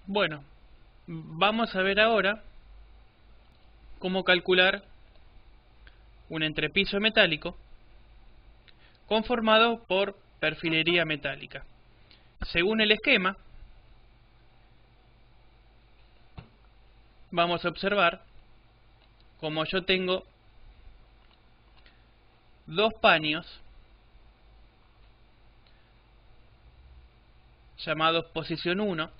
Bueno, vamos a ver ahora cómo calcular un entrepiso metálico conformado por perfilería metálica. Según el esquema, vamos a observar como yo tengo dos paños llamados posición 1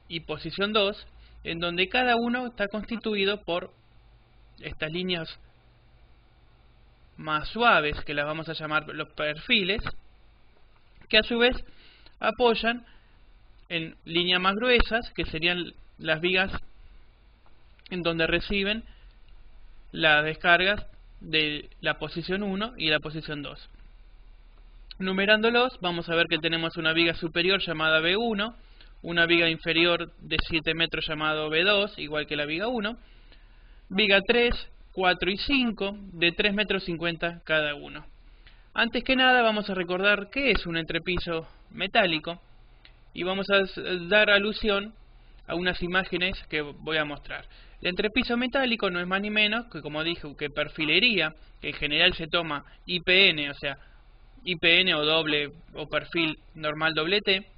y posición 2, en donde cada uno está constituido por estas líneas más suaves, que las vamos a llamar los perfiles, que a su vez apoyan en líneas más gruesas, que serían las vigas en donde reciben las descargas de la posición 1 y la posición 2. Numerándolos, vamos a ver que tenemos una viga superior llamada B1, una viga inferior de 7 metros llamado B2, igual que la viga 1, viga 3, 4 y 5 de 3 metros 50 cada uno. Antes que nada vamos a recordar qué es un entrepiso metálico y vamos a dar alusión a unas imágenes que voy a mostrar. El entrepiso metálico no es más ni menos que, como dije, que perfilería, que en general se toma IPN, o sea, IPN o doble o perfil normal doble T,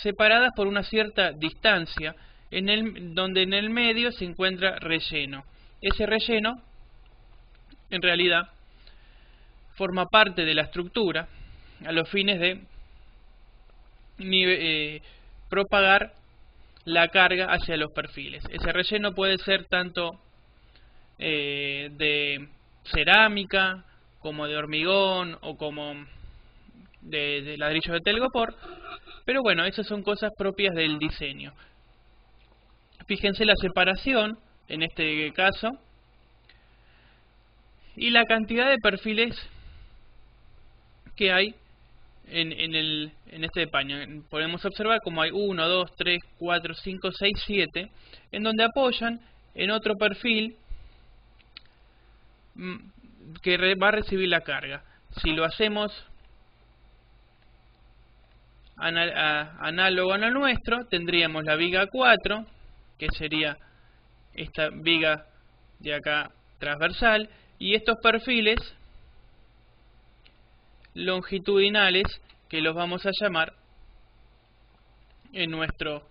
separadas por una cierta distancia, donde en el medio se encuentra relleno. Ese relleno, en realidad, forma parte de la estructura a los fines de propagar la carga hacia los perfiles. Ese relleno puede ser tanto de cerámica, como de hormigón o como de ladrillo de telgopor, pero bueno, esas son cosas propias del diseño. Fíjense la separación en este caso y la cantidad de perfiles que hay en este paño. Podemos observar como hay 1, 2, 3, 4, 5, 6, 7, en donde apoyan en otro perfil que va a recibir la carga. Si lo hacemos análogo a lo nuestro, tendríamos la viga 4, que sería esta viga de acá transversal, y estos perfiles longitudinales que los vamos a llamar en nuestro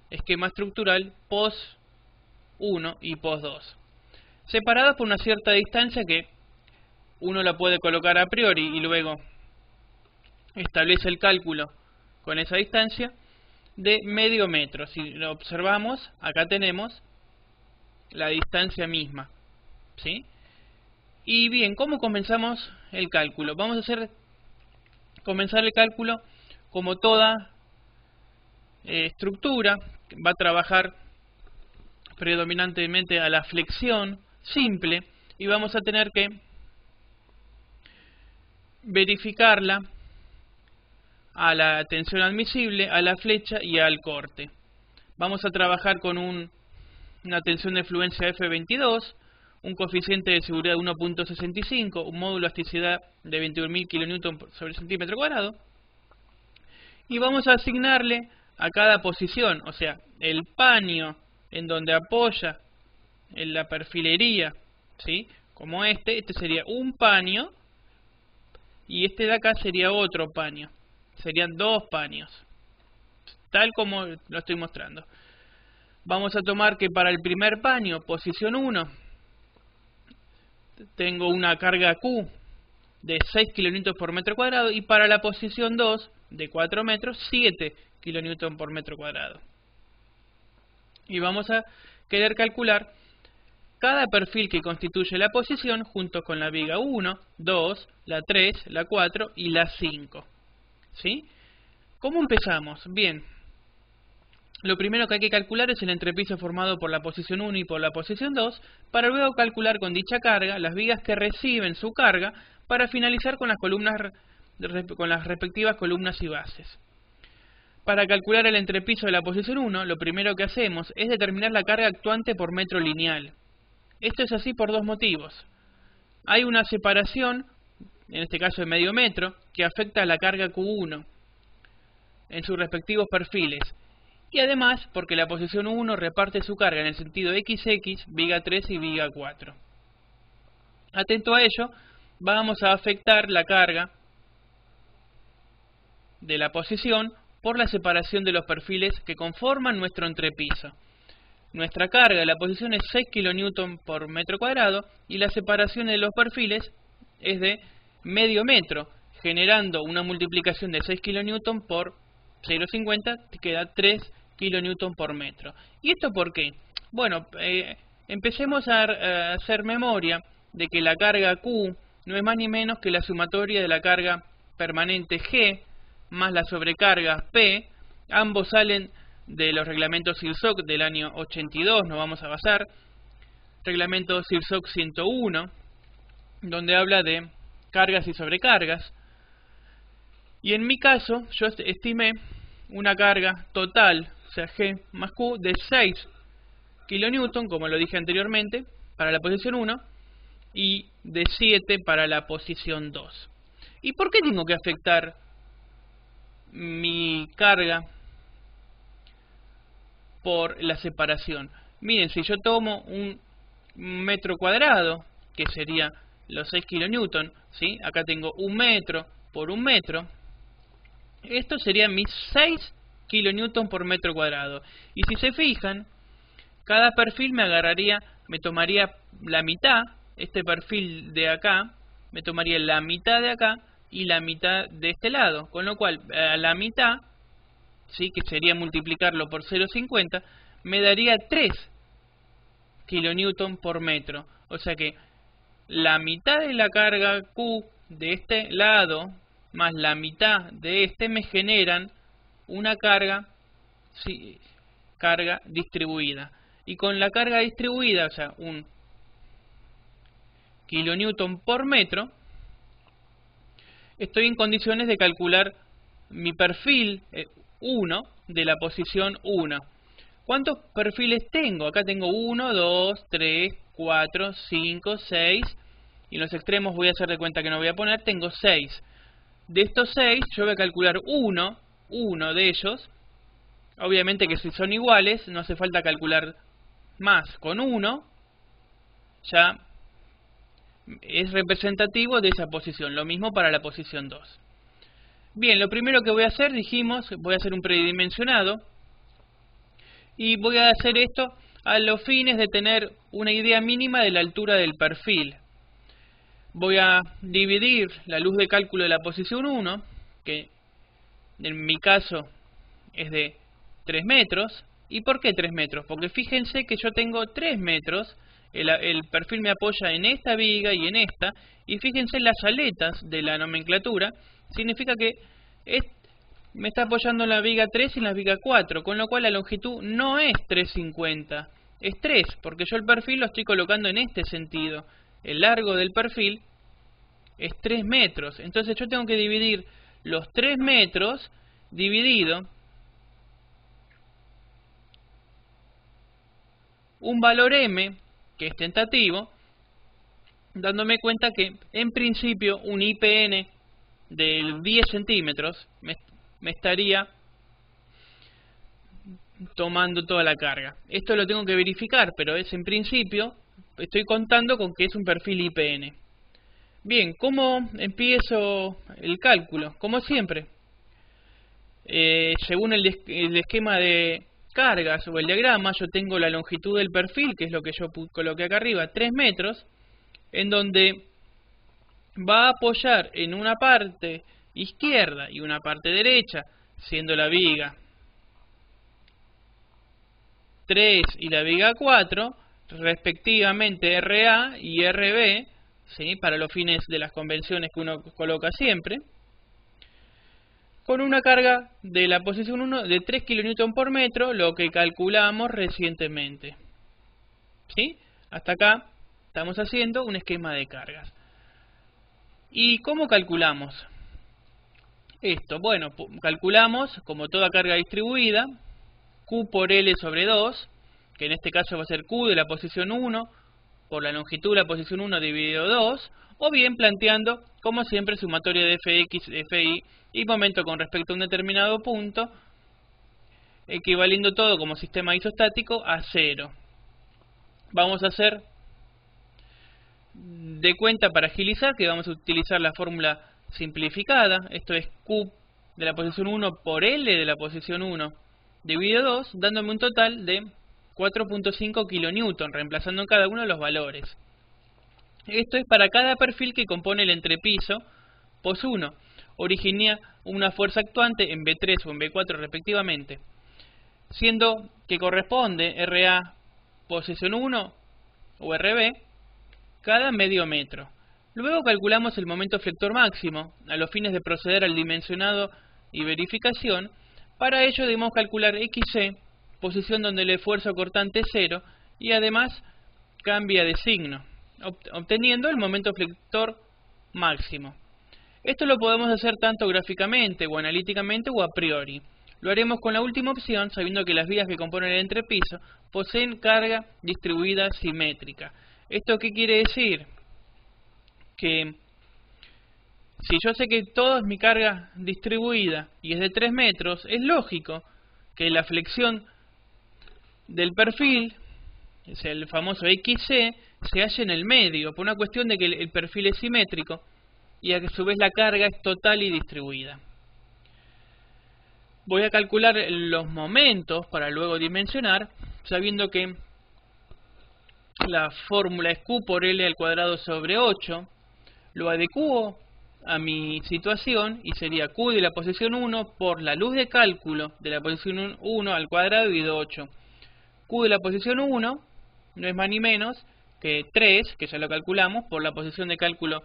esquema estructural POS 1 y POS 2, separados por una cierta distancia que uno la puede colocar a priori y luego establece el cálculo con esa distancia de medio metro. Si lo observamos, acá tenemos la distancia misma, ¿sí? Y bien, ¿cómo comenzamos el cálculo? Vamos a comenzar el cálculo como toda estructura, va a trabajar predominantemente a la flexión simple y vamos a tener que verificarla a la tensión admisible, a la flecha y al corte. Vamos a trabajar con una tensión de fluencia F22, un coeficiente de seguridad de 1.65, un módulo de elasticidad de 21.000 kN sobre centímetro cuadrado, y vamos a asignarle a cada posición, o sea, el paño en donde apoya en la perfilería, ¿sí? Como este sería un paño, y este de acá sería otro paño. Serían dos paños, tal como lo estoy mostrando. Vamos a tomar que para el primer paño, posición 1, tengo una carga Q de 6 kN por metro cuadrado, y para la posición 2, de 4 metros, 7 kN por metro cuadrado. Y vamos a querer calcular cada perfil que constituye la posición junto con la viga 1, 2, la 3, la 4 y la 5. ¿Sí? ¿Cómo empezamos? Bien, lo primero que hay que calcular es el entrepiso formado por la posición 1 y por la posición 2, para luego calcular con dicha carga las vigas que reciben su carga, para finalizar con las columnas, con las respectivas columnas y bases. Para calcular el entrepiso de la posición 1, lo primero que hacemos es determinar la carga actuante por metro lineal. Esto es así por dos motivos. Hay una separación, en este caso de medio metro, que afecta a la carga Q1 en sus respectivos perfiles. Y además, porque la posición 1 reparte su carga en el sentido XX, viga 3 y viga 4. Atento a ello, vamos a afectar la carga de la posición por la separación de los perfiles que conforman nuestro entrepiso. Nuestra carga de la posición es 6 kN por metro cuadrado y la separación de los perfiles es de medio metro, generando una multiplicación de 6 kN por 0,50, que queda 3 kN por metro. ¿Y esto por qué? Bueno, empecemos a hacer memoria de que la carga Q no es más ni menos que la sumatoria de la carga permanente G más la sobrecarga P. Ambos salen de los reglamentos SIRSOC del año 82, nos vamos a basar. Reglamento SIRSOC 101, donde habla de cargas y sobrecargas. Y en mi caso, yo estimé una carga total, o sea, G más Q, de 6 kN, como lo dije anteriormente, para la posición 1, y de 7 para la posición 2. ¿Y por qué tengo que afectar mi carga por la separación? Miren, si yo tomo un metro cuadrado, que sería los 6 kN, ¿sí? Acá tengo un metro por un metro, esto sería mis 6 kN por metro cuadrado. Y si se fijan, cada perfil me tomaría la mitad. Este perfil de acá me tomaría la mitad de acá y la mitad de este lado, con lo cual a la mitad, ¿sí?, que sería multiplicarlo por 0,50, me daría 3 kN por metro. O sea que la mitad de la carga Q de este lado más la mitad de este me generan una carga, sí, carga distribuida. Y con la carga distribuida, o sea, un kN por metro, estoy en condiciones de calcular mi perfil 1 de la posición 1. ¿Cuántos perfiles tengo? Acá tengo 1, 2, 3, 4, 5, 6. Y en los extremos voy a hacer de cuenta que no voy a poner. Tengo 6. De estos 6 yo voy a calcular uno de ellos. Obviamente que si son iguales no hace falta calcular más. Con 1 ya es representativo de esa posición. Lo mismo para la posición 2. Bien, lo primero que voy a hacer, dijimos, voy a hacer un predimensionado. Y voy a hacer esto a los fines de tener una idea mínima de la altura del perfil. Voy a dividir la luz de cálculo de la posición 1, que en mi caso es de 3 metros. ¿Y por qué 3 metros? Porque fíjense que yo tengo 3 metros, el perfil me apoya en esta viga y en esta, y fíjense las aletas de la nomenclatura, significa que me está apoyando en la viga 3 y en la viga 4, con lo cual la longitud no es 3,50, es 3, porque yo el perfil lo estoy colocando en este sentido. El largo del perfil es 3 metros, entonces yo tengo que dividir los 3 metros dividido un valor m, que es tentativo, dándome cuenta que en principio un IPN de 10 centímetros me estaría tomando toda la carga. Esto lo tengo que verificar, pero es en principio, estoy contando con que es un perfil IPN. Bien, ¿cómo empiezo el cálculo? Como siempre, según el esquema de cargas o el diagrama, yo tengo la longitud del perfil, que es lo que yo coloqué acá arriba, 3 metros, en donde va a apoyar en una parte izquierda y una parte derecha, siendo la viga 3 y la viga 4, respectivamente RA y RB, ¿sí?, para los fines de las convenciones que uno coloca siempre, con una carga de la posición 1 de 3 kN por metro, lo que calculamos recientemente. ¿Sí? Hasta acá estamos haciendo un esquema de cargas. ¿Y cómo calculamos esto? Bueno, calculamos, como toda carga distribuida, Q por L sobre 2, que en este caso va a ser Q de la posición 1 por la longitud de la posición 1 dividido 2, o bien planteando, como siempre, sumatoria de Fx, Fi y momento con respecto a un determinado punto, equivaliendo todo como sistema isostático a 0. Vamos a hacer de cuenta para agilizar que vamos a utilizar la fórmula simplificada. Esto es Q de la posición 1 por L de la posición 1 dividido 2, dándome un total de 4.5 kN, reemplazando en cada uno de los valores. Esto es para cada perfil que compone el entrepiso POS 1. Origina una fuerza actuante en B3 o en B4 respectivamente, siendo que corresponde RA posición 1 o RB cada medio metro. Luego calculamos el momento flector máximo a los fines de proceder al dimensionado y verificación. Para ello debemos calcular XC, posición donde el esfuerzo cortante es 0 y además cambia de signo, obteniendo el momento flector máximo. Esto lo podemos hacer tanto gráficamente o analíticamente o a priori. Lo haremos con la última opción, sabiendo que las vías que componen el entrepiso poseen carga distribuida simétrica. ¿Esto qué quiere decir? Que si yo sé que toda es mi carga distribuida y es de 3 metros, es lógico que la flexión del perfil, es el famoso XC, se halle en el medio, por una cuestión de que el perfil es simétrico y a su vez la carga es total y distribuida. Voy a calcular los momentos para luego dimensionar, sabiendo que la fórmula es Q por L al cuadrado sobre 8. Lo adecuo a mi situación y sería Q de la posición 1 por la luz de cálculo de la posición 1 al cuadrado dividido 8. Q de la posición 1 no es más ni menos que 3, que ya lo calculamos, por la posición de cálculo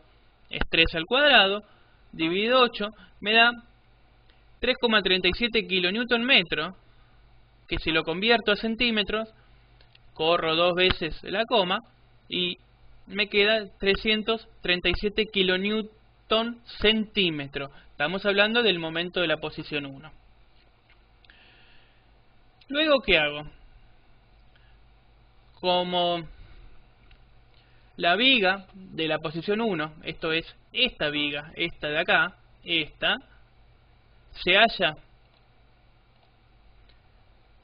es 3 al cuadrado, dividido 8, me da 3,37 kN, que si lo convierto a centímetros, corro 2 veces la coma y me queda 337 kN centímetro. Estamos hablando del momento de la posición 1. Luego, ¿qué hago? Como la viga de la posición 1, esto es esta viga, esta de acá, esta,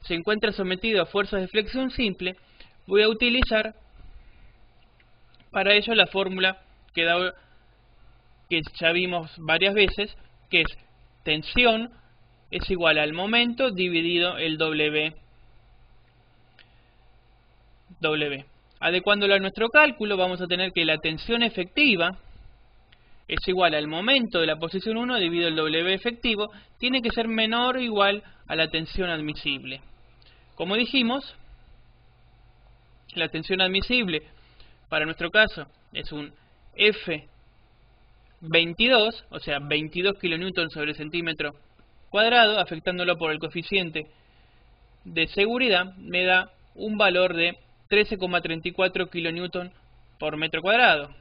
se encuentra sometido a fuerzas de flexión simple, voy a utilizar para ello la fórmula que ya vimos varias veces, que es tensión es igual al momento dividido el W. Adecuándolo a nuestro cálculo, vamos a tener que la tensión efectiva es igual al momento de la posición 1 dividido el W efectivo, tiene que ser menor o igual a la tensión admisible. Como dijimos, la tensión admisible para nuestro caso es un F22, o sea 22 kN sobre centímetro cuadrado, afectándolo por el coeficiente de seguridad, me da un valor de 13,34 kN por metro cuadrado.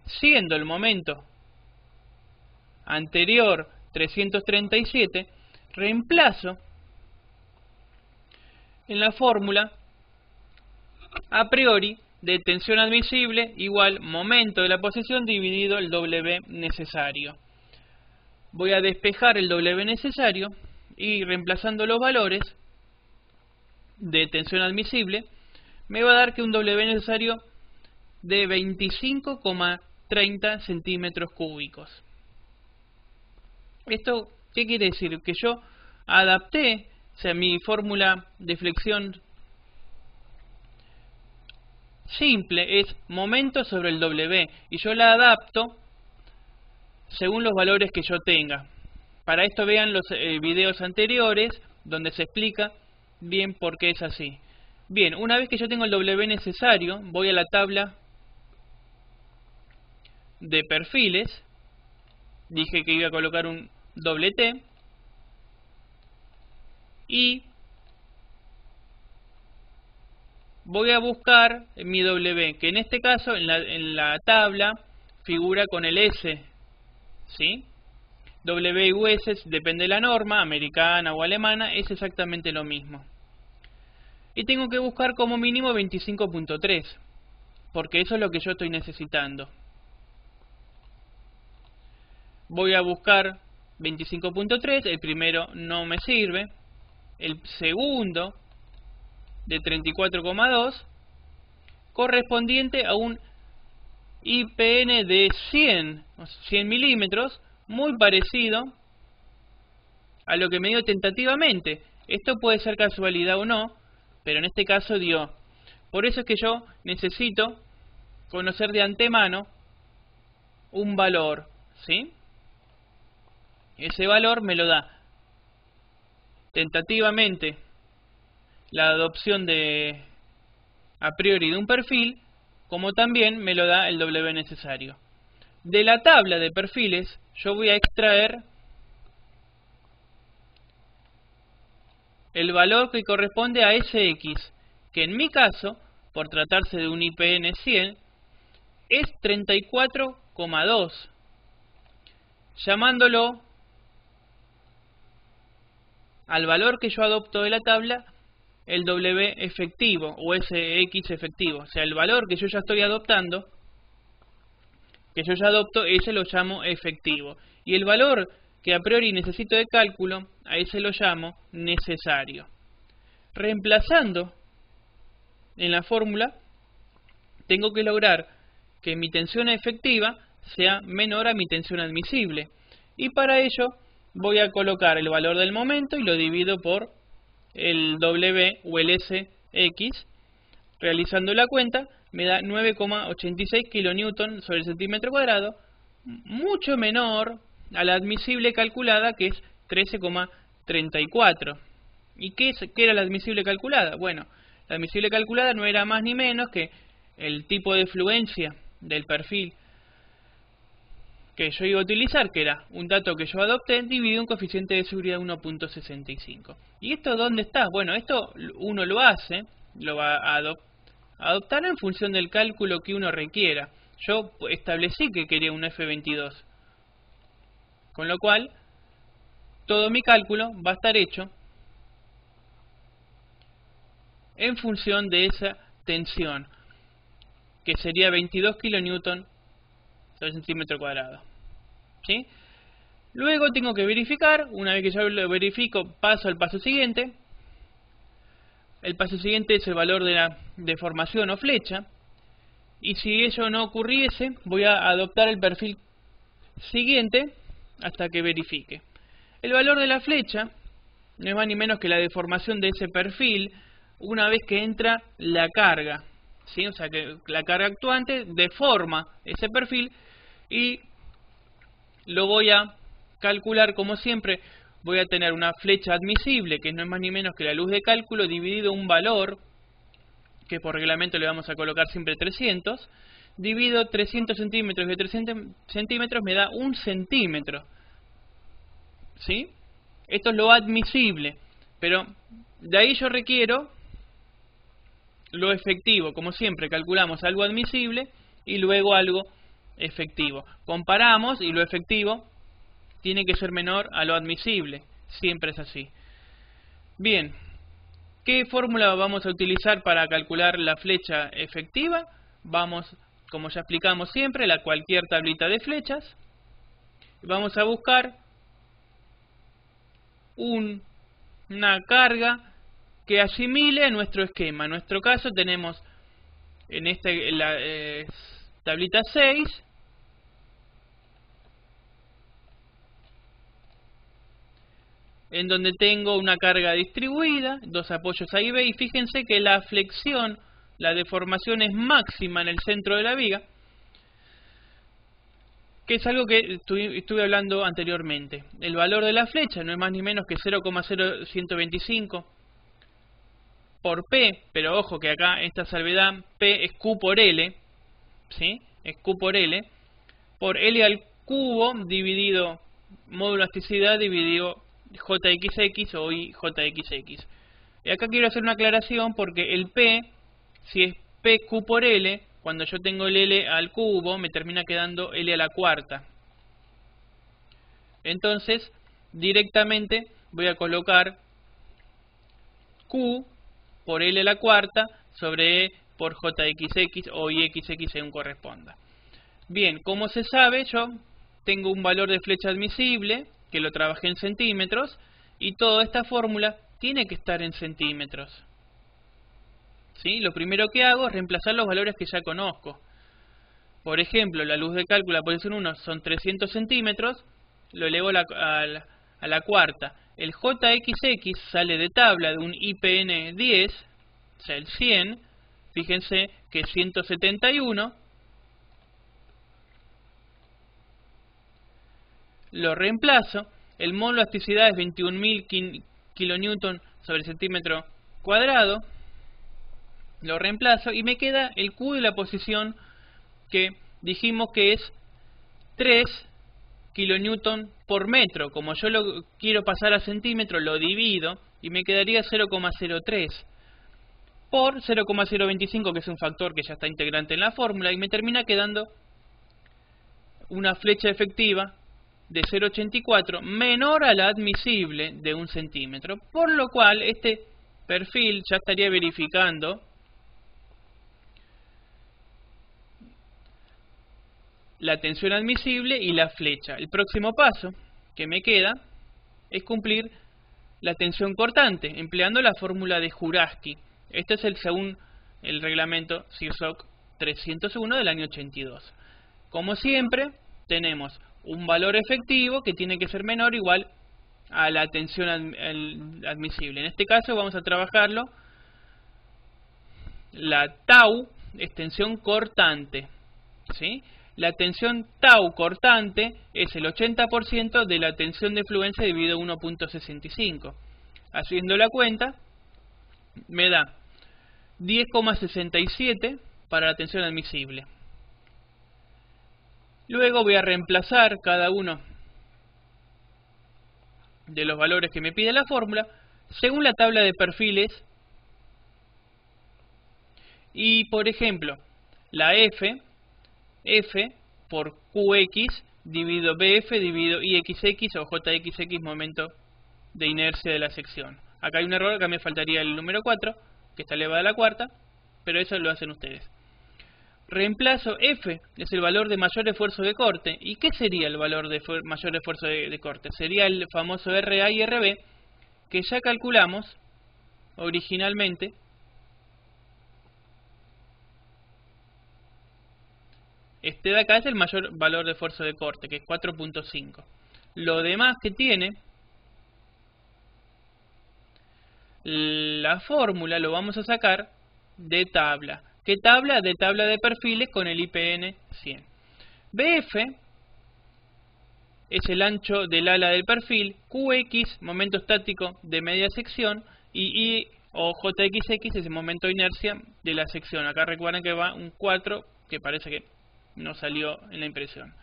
Siendo el momento anterior 337, reemplazo en la fórmula a priori de tensión admisible igual momento de la posición dividido el W necesario. Voy a despejar el W necesario y reemplazando los valores de tensión admisible me va a dar que un W necesario de 25,30 centímetros cúbicos. ¿Esto qué quiere decir? Que yo adapté, o sea, mi fórmula de flexión simple es momento sobre el W y yo la adapto según los valores que yo tenga. Para esto vean los videos anteriores donde se explica bien por qué es así. Bien, una vez que yo tengo el W necesario, voy a la tabla de perfiles. Dije que iba a colocar un doble T y voy a buscar mi W, que en este caso en la tabla figura con el S, ¿sí? W y US depende de la norma, americana o alemana, es exactamente lo mismo. Y tengo que buscar como mínimo 25.3, porque eso es lo que yo estoy necesitando. Voy a buscar 25.3, el primero no me sirve, el segundo de 34,2 correspondiente a un IPN de 100 milímetros, muy parecido a lo que me dio tentativamente. Esto puede ser casualidad o no, pero en este caso dio. Por eso es que yo necesito conocer de antemano un valor, ¿sí? Ese valor me lo da tentativamente la adopción de a priori de un perfil, como también me lo da el W necesario. De la tabla de perfiles yo voy a extraer el valor que corresponde a SX, que en mi caso, por tratarse de un IPN 100, es 34,2, llamándolo al valor que yo adopto de la tabla el W efectivo o SX efectivo. O sea, el valor que yo ya estoy adoptando, que yo ya adopto, ese lo llamo efectivo. Y el valor que a priori necesito de cálculo, a ese lo llamo necesario. Reemplazando en la fórmula, tengo que lograr que mi tensión efectiva sea menor a mi tensión admisible. Y para ello voy a colocar el valor del momento y lo divido por el W o el SX. Realizando la cuenta me da 9,86 kN sobre el centímetro cuadrado, mucho menor a la admisible calculada, que es 13,34. ¿Y qué era la admisible calculada? Bueno, la admisible calculada no era más ni menos que el tipo de fluencia del perfil que yo iba a utilizar, que era un dato que yo adopté, dividido un coeficiente de seguridad 1.65. ¿Y esto dónde está? Bueno, esto uno lo hace, lo va a adoptar en función del cálculo que uno requiera. Yo establecí que quería un F22, con lo cual todo mi cálculo va a estar hecho en función de esa tensión, que sería 22 kN sobre centímetro cuadrado. ¿Sí? Luego tengo que verificar. Una vez que ya lo verifico, paso al paso siguiente. El paso siguiente es el valor de la deformación o flecha. Y si ello no ocurriese, voy a adoptar el perfil siguiente hasta que verifique. El valor de la flecha no es más ni menos que la deformación de ese perfil una vez que entra la carga, ¿sí? O sea que la carga actuante deforma ese perfil y lo voy a calcular como siempre. Voy a tener una flecha admisible, que no es más ni menos que la luz de cálculo, dividido un valor, que por reglamento le vamos a colocar siempre 300, divido 300 centímetros de 300 centímetros me da 1 centímetro. ¿Sí? Esto es lo admisible, pero de ahí yo requiero lo efectivo. Como siempre, calculamos algo admisible y luego algo efectivo. Comparamos y lo efectivo tiene que ser menor a lo admisible. Siempre es así. Bien, ¿qué fórmula vamos a utilizar para calcular la flecha efectiva? Vamos, como ya explicamos siempre, a cualquier tablita de flechas. Vamos a buscar una carga que asimile a nuestro esquema. En nuestro caso tenemos en la tablita 6 en donde tengo una carga distribuida, dos apoyos A y B, y fíjense que la flexión, la deformación es máxima en el centro de la viga, que es algo que estuve hablando anteriormente. El valor de la flecha no es más ni menos que 0,0125 por P, pero ojo que acá esta salvedad, P es Q por L, ¿sí? Es Q por L, por L al cubo dividido, módulo elasticidad dividido JXX o IJXX. Y acá quiero hacer una aclaración porque el P, si es PQ por L, cuando yo tengo el L al cubo, me termina quedando L a la cuarta. Entonces, directamente voy a colocar Q por L a la cuarta sobre E por JXX o IXX según corresponda. Bien, como se sabe, yo tengo un valor de flecha admisible, que lo trabajé en centímetros, y toda esta fórmula tiene que estar en centímetros. ¿Sí? Lo primero que hago es reemplazar los valores que ya conozco. Por ejemplo, la luz de cálculo, la posición 1 son 300 centímetros, lo elevo a la cuarta. El JXX sale de tabla de un IPN 10, o sea el 100, fíjense que es 171, lo reemplazo, el mol de elasticidad es 21.000 kN sobre centímetro cuadrado, lo reemplazo y me queda el Q de la posición que dijimos que es 3 kN por metro. Como yo lo quiero pasar a centímetro, lo divido y me quedaría 0,03 por 0,025, que es un factor que ya está integrante en la fórmula, y me termina quedando una flecha efectiva de 0,84 menor a la admisible de 1 centímetro, por lo cual este perfil ya estaría verificando la tensión admisible y la flecha. El próximo paso que me queda es cumplir la tensión cortante, empleando la fórmula de Juraski. Este es según el reglamento SIRSOC 301 del año 82. Como siempre, tenemos un valor efectivo que tiene que ser menor o igual a la tensión admisible. En este caso vamos a trabajarlo. La tau es tensión cortante, ¿sí? La tensión tau cortante es el 80% de la tensión de fluencia dividido 1.65. Haciendo la cuenta, me da 10,67 para la tensión admisible. Luego voy a reemplazar cada uno de los valores que me pide la fórmula según la tabla de perfiles. Y por ejemplo, la F por QX dividido BF dividido IXX o JXX, momento de inercia de la sección. Acá hay un error, acá me faltaría el número 4, que está elevado a la cuarta, pero eso lo hacen ustedes. Reemplazo F, es el valor de mayor esfuerzo de corte. ¿Y qué sería el valor de mayor esfuerzo de corte? Sería el famoso RA y RB, que ya calculamos originalmente. Este de acá es el mayor valor de esfuerzo de corte, que es 4.5. Lo demás que tiene la fórmula lo vamos a sacar de tabla. ¿Qué tabla? De tabla de perfiles con el IPN 100. BF es el ancho del ala del perfil, QX, momento estático de media sección, y I o JXX es el momento de inercia de la sección. Acá recuerden que va un 4, que parece que no salió en la impresión.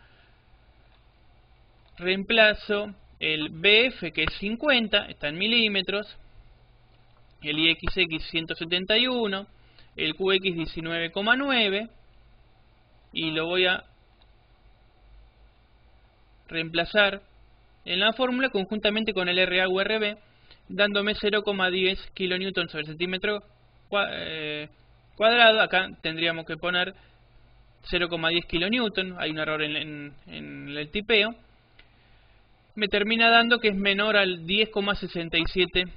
Reemplazo el BF, que es 50, está en milímetros, el IXX 171, el QX 19,9, y lo voy a reemplazar en la fórmula conjuntamente con el RA u RB, dándome 0,10 kN sobre centímetro cuadrado. Acá tendríamos que poner 0,10 kN, hay un error en el tipeo. Me termina dando que es menor al 10,67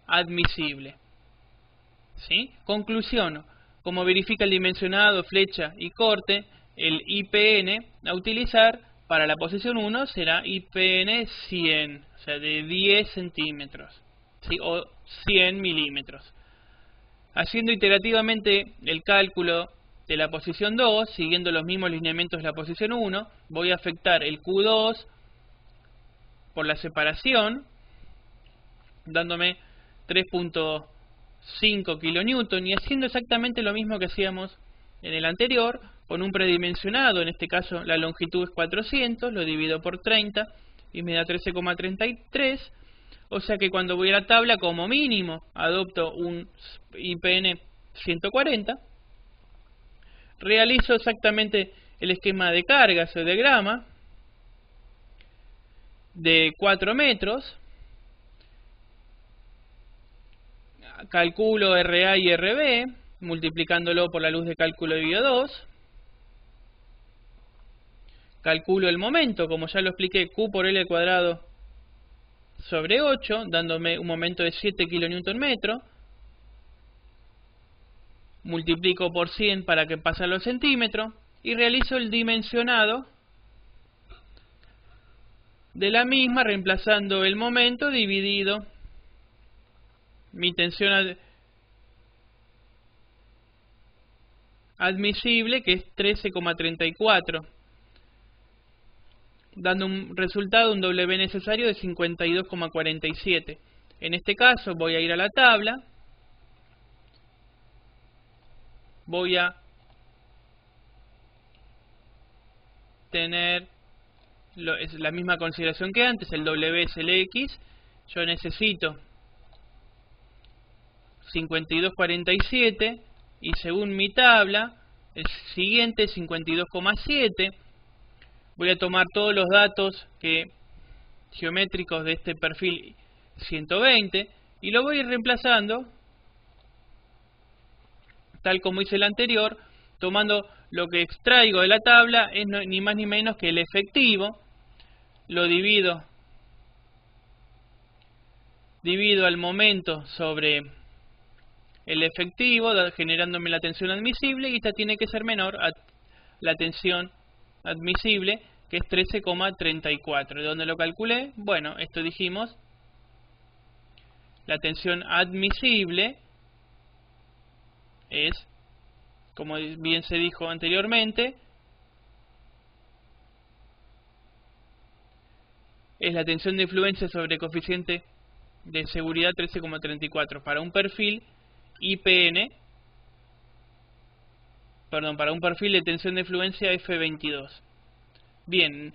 admisible. ¿Sí? Conclusión: como verifica el dimensionado, flecha y corte, el IPN a utilizar para la posición 1 será IPN 100, o sea, de 10 centímetros, ¿sí? O 100 milímetros. Haciendo iterativamente el cálculo de la posición 2, siguiendo los mismos lineamientos de la posición 1, voy a afectar el Q2 por la separación, dándome 3.5 kN, y haciendo exactamente lo mismo que hacíamos en el anterior, con un predimensionado. En este caso la longitud es 400, lo divido por 30 y me da 13,33. O sea que cuando voy a la tabla, como mínimo adopto un IPN 140, realizo exactamente el esquema de cargas o diagrama de 4 metros, calculo RA y RB, multiplicándolo por la luz de cálculo dividido 2, calculo el momento, como ya lo expliqué, Q por L al cuadrado sobre 8, dándome un momento de 7 kN. Multiplico por 100 para que pase a los centímetros y realizo el dimensionado de la misma, reemplazando el momento dividido mi tensión admisible, que es 13,34, dando un resultado, un W necesario de 52,47. En este caso voy a ir a la tabla, voy a tener es la misma consideración que antes, el W es el X, yo necesito 52,47 y según mi tabla, el siguiente 52,7. Voy a tomar todos los datos geométricos de este perfil 120 y lo voy a ir reemplazando tal como hice el anterior, tomando lo que extraigo de la tabla, es ni más ni menos que el efectivo, lo divido al momento sobre el efectivo, generándome la tensión admisible, y esta tiene que ser menor a la tensión admisible, que es 13,34. ¿De dónde lo calculé? Bueno, esto dijimos, la tensión admisible es, como bien se dijo anteriormente, es la tensión de influencia sobre coeficiente de seguridad 13,34 para un perfil IPN, perdón, para un perfil de tensión de influencia F22. Bien,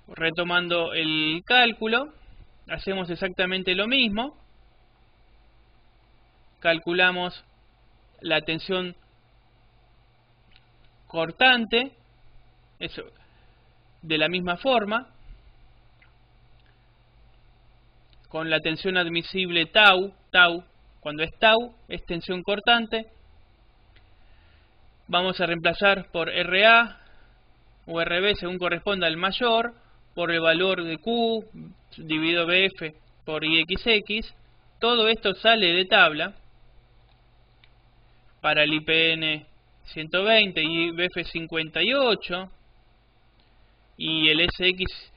retomando el cálculo, hacemos exactamente lo mismo. Calculamos la tensión cortante, eso, de la misma forma, con la tensión admisible tau, cuando es tau, es tensión cortante. Vamos a reemplazar por RA o RB según corresponda al mayor, por el valor de Q dividido BF por IXX. Todo esto sale de tabla para el IPN 120 y BF 58 y el SX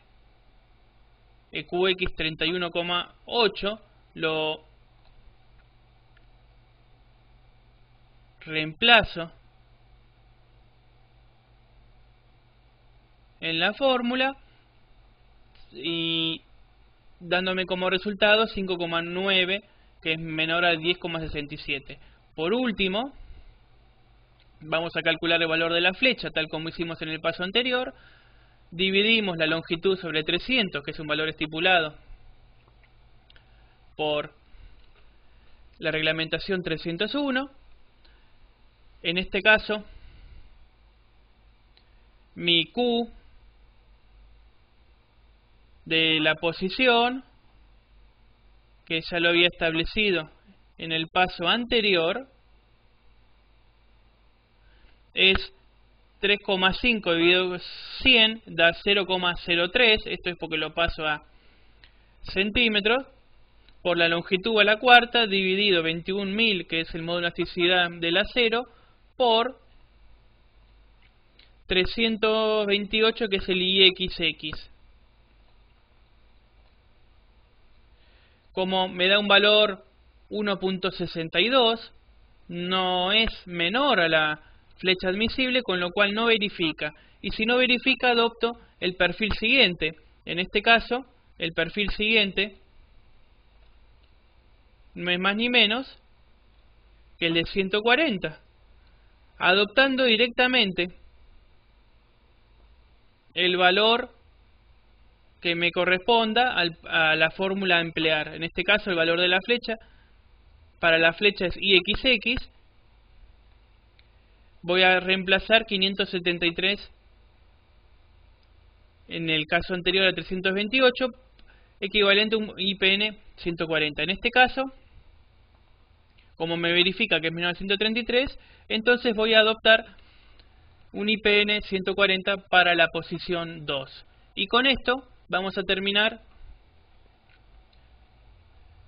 QX 31,8 lo reemplazo en la fórmula y dándome como resultado 5,9, que es menor a 10,67. Por último, vamos a calcular el valor de la flecha, tal como hicimos en el paso anterior. Dividimos la longitud sobre 300, que es un valor estipulado por la reglamentación 301. En este caso, mi Q de la posición, que ya lo había establecido en el paso anterior, es 3,5 dividido 100, da 0,03, esto es porque lo paso a centímetros, por la longitud a la cuarta, dividido 21.000, que es el módulo de elasticidad del acero, por 328, que es el IXX. Como me da un valor 1.62, no es menor a la flecha admisible, con lo cual no verifica. Y si no verifica, adopto el perfil siguiente. En este caso, el perfil siguiente no es más ni menos que el de 140. Adoptando directamente el valor que me corresponda a la fórmula a emplear. En este caso, el valor de la flecha, para la flecha es IXX. Voy a reemplazar 573 en el caso anterior a 328, equivalente a un IPN 140. En este caso, como me verifica que es menor a 133, entonces voy a adoptar un IPN 140 para la posición 2. Y con esto vamos a terminar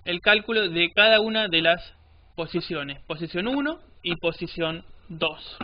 el cálculo de cada una de las posiciones, posición 1 y posición 2.